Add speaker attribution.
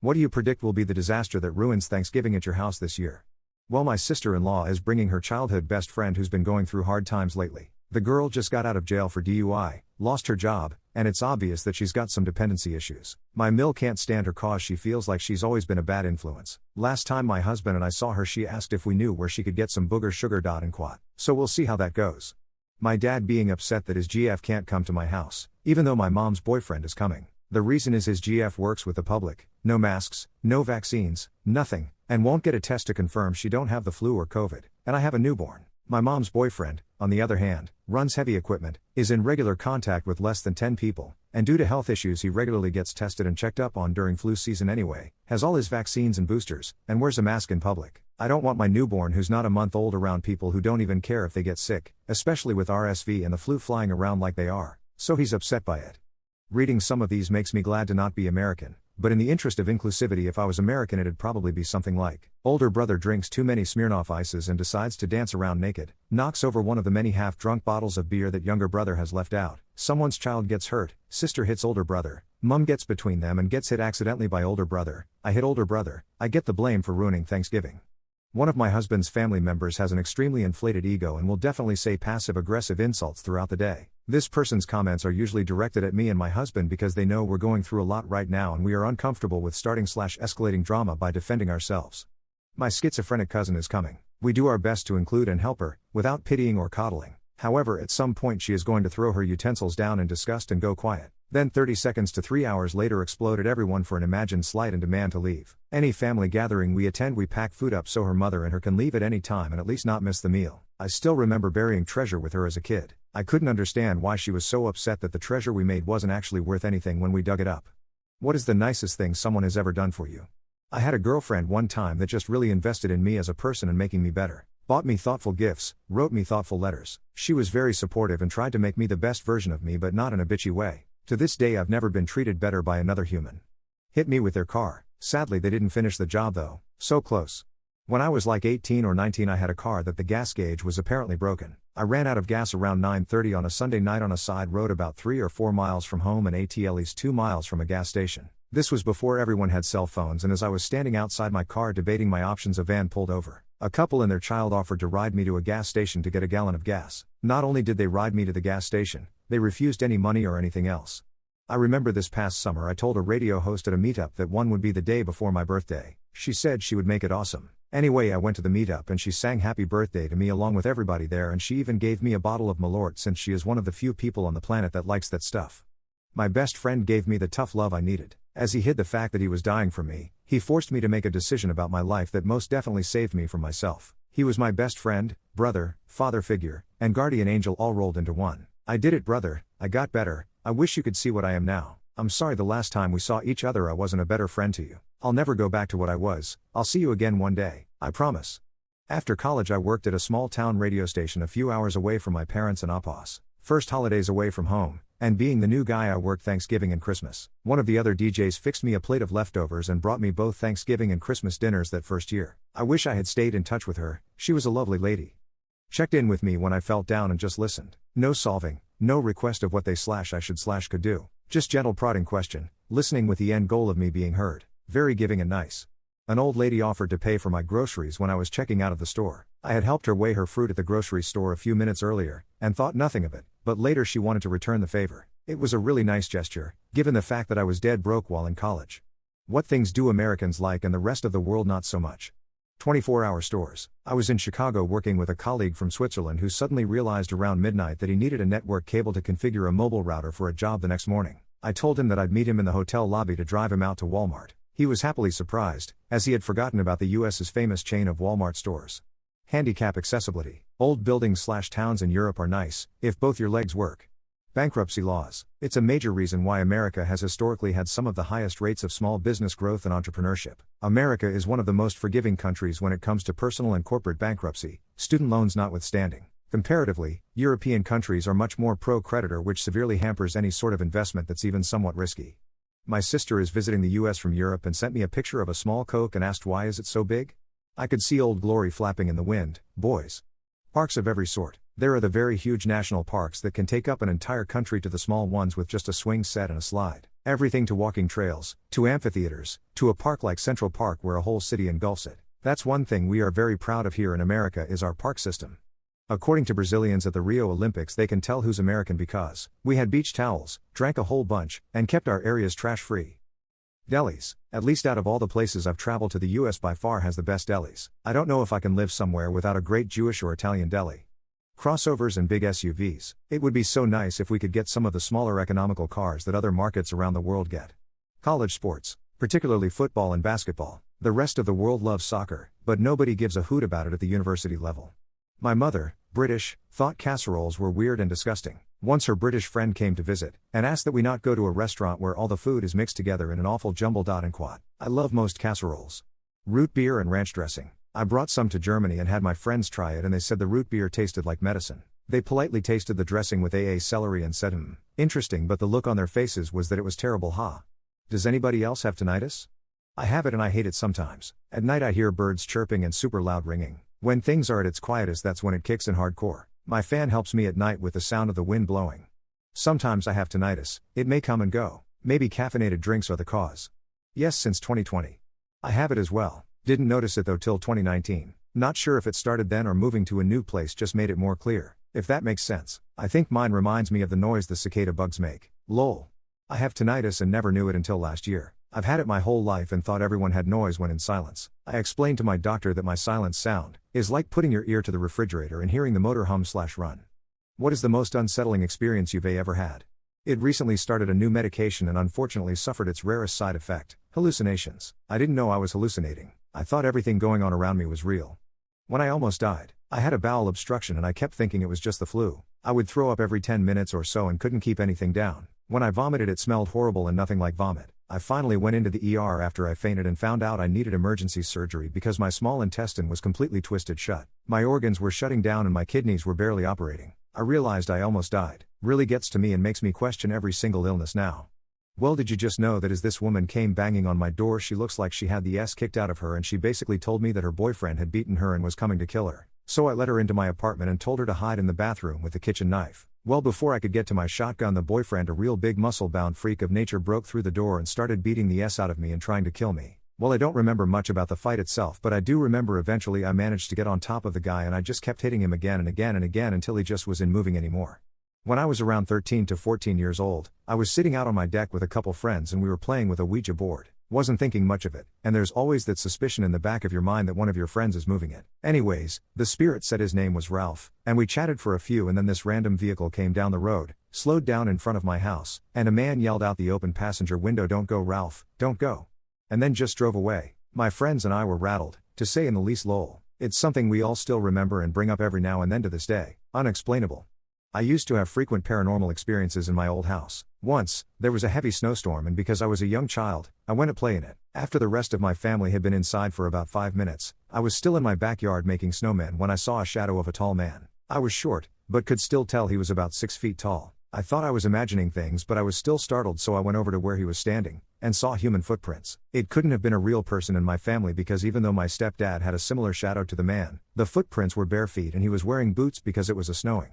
Speaker 1: What do you predict will be the disaster that ruins Thanksgiving at your house this year? Well, my sister-in-law is bringing her childhood best friend who's been going through hard times lately. The girl just got out of jail for DUI, lost her job, and it's obvious that she's got some dependency issues. My Mill can't stand her cause she feels like she's always been a bad influence. Last time my husband and I saw her she asked if we knew where she could get some booger sugar and quat. So we'll see how that goes. My dad being upset that his GF can't come to my house, even though my mom's boyfriend is coming. The reason is his GF works with the public, no masks, no vaccines, nothing, and won't get a test to confirm she don't have the flu or COVID, and I have a newborn. My mom's boyfriend, on the other hand, runs heavy equipment, is in regular contact with less than 10 people, and due to health issues he regularly gets tested and checked up on during flu season anyway, has all his vaccines and boosters, and wears a mask in public. I don't want my newborn who's not a month old around people who don't even care if they get sick, especially with RSV and the flu flying around like they are, so he's upset by it. Reading some of these makes me glad to not be American, but in the interest of inclusivity if I was American it'd probably be something like, older brother drinks too many Smirnoff Ices and decides to dance around naked, knocks over one of the many half-drunk bottles of beer that younger brother has left out, someone's child gets hurt, sister hits older brother, mom gets between them and gets hit accidentally by older brother, I hit older brother, I get the blame for ruining Thanksgiving. One of my husband's family members has an extremely inflated ego and will definitely say passive-aggressive insults throughout the day. This person's comments are usually directed at me and my husband because they know we're going through a lot right now and we are uncomfortable with starting/escalating drama by defending ourselves. My schizophrenic cousin is coming. We do our best to include and help her, without pitying or coddling. However, at some point she is going to throw her utensils down in disgust and go quiet. Then 30 seconds to 3 hours later explode at everyone for an imagined slight and demand to leave. Any family gathering we attend we pack food up so her mother and her can leave at any time and at least not miss the meal. I still remember burying treasure with her as a kid. I couldn't understand why she was so upset that the treasure we made wasn't actually worth anything when we dug it up. What is the nicest thing someone has ever done for you? I had a girlfriend one time that just really invested in me as a person and making me better. Bought me thoughtful gifts, wrote me thoughtful letters. She was very supportive and tried to make me the best version of me but not in a bitchy way. To this day I've never been treated better by another human. Hit me with their car. Sadly they didn't finish the job though, so close. When I was like 18 or 19 I had a car that the gas gauge was apparently broken. I ran out of gas around 9:30 on a Sunday night on a side road about 3 or 4 miles from home and at least 2 miles from a gas station. This was before everyone had cell phones and as I was standing outside my car debating my options a van pulled over. A couple and their child offered to ride me to a gas station to get a gallon of gas. Not only did they ride me to the gas station, they refused any money or anything else. I remember this past summer I told a radio host at a meetup that one would be the day before my birthday. She said she would make it awesome. Anyway, I went to the meetup and she sang happy birthday to me along with everybody there and she even gave me a bottle of Malort since she is one of the few people on the planet that likes that stuff. My best friend gave me the tough love I needed. As he hid the fact that he was dying for me, he forced me to make a decision about my life that most definitely saved me from myself. He was my best friend, brother, father figure, and guardian angel all rolled into one. I did it, brother, I got better, I wish you could see what I am now. I'm sorry the last time we saw each other I wasn't a better friend to you. I'll never go back to what I was, I'll see you again one day, I promise. After college I worked at a small town radio station a few hours away from my parents and Appas. First holidays away from home, and being the new guy I worked Thanksgiving and Christmas. One of the other DJs fixed me a plate of leftovers and brought me both Thanksgiving and Christmas dinners that first year. I wish I had stayed in touch with her, she was a lovely lady. Checked in with me when I felt down and just listened. No solving, no request of what they/I should/could do. Just gentle prodding question, listening with the end goal of me being heard. Very giving and nice. An old lady offered to pay for my groceries when I was checking out of the store. I had helped her weigh her fruit at the grocery store a few minutes earlier, and thought nothing of it, but later she wanted to return the favor. It was a really nice gesture, given the fact that I was dead broke while in college. What things do Americans like and the rest of the world not so much? 24-hour stores. I was in Chicago working with a colleague from Switzerland who suddenly realized around midnight that he needed a network cable to configure a mobile router for a job the next morning. I told him that I'd meet him in the hotel lobby to drive him out to Walmart. He was happily surprised, as he had forgotten about the US's famous chain of Walmart stores. Handicap accessibility. Old buildings/towns in Europe are nice, if both your legs work. Bankruptcy laws. It's a major reason why America has historically had some of the highest rates of small business growth and entrepreneurship. America is one of the most forgiving countries when it comes to personal and corporate bankruptcy, student loans notwithstanding. Comparatively, European countries are much more pro-creditor, which severely hampers any sort of investment that's even somewhat risky. My sister is visiting the US from Europe and sent me a picture of a small Coke and asked why is it so big? I could see Old Glory flapping in the wind, boys. Parks of every sort. There are the very huge national parks that can take up an entire country to the small ones with just a swing set and a slide. Everything to walking trails, to amphitheaters, to a park like Central Park where a whole city engulfs it. That's one thing we are very proud of here in America is our park system. According to Brazilians at the Rio Olympics, they can tell who's American because we had beach towels, drank a whole bunch, and kept our areas trash-free. Delis, at least out of all the places I've traveled to, the US by far has the best delis. I don't know if I can live somewhere without a great Jewish or Italian deli. Crossovers and big SUVs. It would be so nice if we could get some of the smaller economical cars that other markets around the world get. College sports, particularly football and basketball. The rest of the world loves soccer, but nobody gives a hoot about it at the university level. My mother, British, thought casseroles were weird and disgusting. Once her British friend came to visit, and asked that we not go to a restaurant where all the food is mixed together in an awful jumble. And quote, I love most casseroles. Root beer and ranch dressing. I brought some to Germany and had my friends try it, and they said the root beer tasted like medicine. They politely tasted the dressing with celery and said interesting, but the look on their faces was that it was terrible. Does anybody else have tinnitus? I have it and I hate it sometimes. At night I hear birds chirping and super loud ringing. When things are at its quietest, that's when it kicks in hardcore. My fan helps me at night with the sound of the wind blowing. Sometimes I have tinnitus, it may come and go. Maybe caffeinated drinks are the cause. Yes, since 2020. I have it as well. Didn't notice it though till 2019. Not sure if it started then or moving to a new place just made it more clear. If that makes sense. I think mine reminds me of the noise the cicada bugs make. Lol. I have tinnitus and never knew it until last year. I've had it my whole life and thought everyone had noise when in silence. I explained to my doctor that my silence sound is like putting your ear to the refrigerator and hearing the motor hum/run. What is the most unsettling experience you've ever had? It recently started a new medication and unfortunately suffered its rarest side effect, hallucinations. I didn't know I was hallucinating. I thought everything going on around me was real. When I almost died, I had a bowel obstruction and I kept thinking it was just the flu. I would throw up every 10 minutes or so and couldn't keep anything down. When I vomited it smelled horrible and nothing like vomit. I finally went into the ER after I fainted and found out I needed emergency surgery because my small intestine was completely twisted shut. My organs were shutting down and my kidneys were barely operating. I realized I almost died. Really gets to me and makes me question every single illness now. Well, did you just know that as this woman came banging on my door, she looks like she had the S kicked out of her and she basically told me that her boyfriend had beaten her and was coming to kill her. So I let her into my apartment and told her to hide in the bathroom with the kitchen knife. Well, before I could get to my shotgun, the boyfriend, a real big muscle-bound freak of nature, broke through the door and started beating the S out of me and trying to kill me. Well, I don't remember much about the fight itself, but I do remember eventually I managed to get on top of the guy and I just kept hitting him again and again and again until he just wasn't moving anymore. When I was around 13 to 14 years old, I was sitting out on my deck with a couple friends and we were playing with a Ouija board. Wasn't thinking much of it, and there's always that suspicion in the back of your mind that one of your friends is moving it. Anyways, the spirit said his name was Ralph, and we chatted for a few, and then this random vehicle came down the road, slowed down in front of my house, and a man yelled out the open passenger window, "Don't go, Ralph, don't go." And then just drove away. My friends and I were rattled, to say in the least. Lol. It's something we all still remember and bring up every now and then to this day. Unexplainable. I used to have frequent paranormal experiences in my old house. Once, there was a heavy snowstorm and because I was a young child, I went to play in it. After the rest of my family had been inside for about 5 minutes, I was still in my backyard making snowmen when I saw a shadow of a tall man. I was short, but could still tell he was about 6 feet tall. I thought I was imagining things, but I was still startled, so I went over to where he was standing, and saw human footprints. It couldn't have been a real person in my family because even though my stepdad had a similar shadow to the man, the footprints were bare feet and he was wearing boots because it was snowing.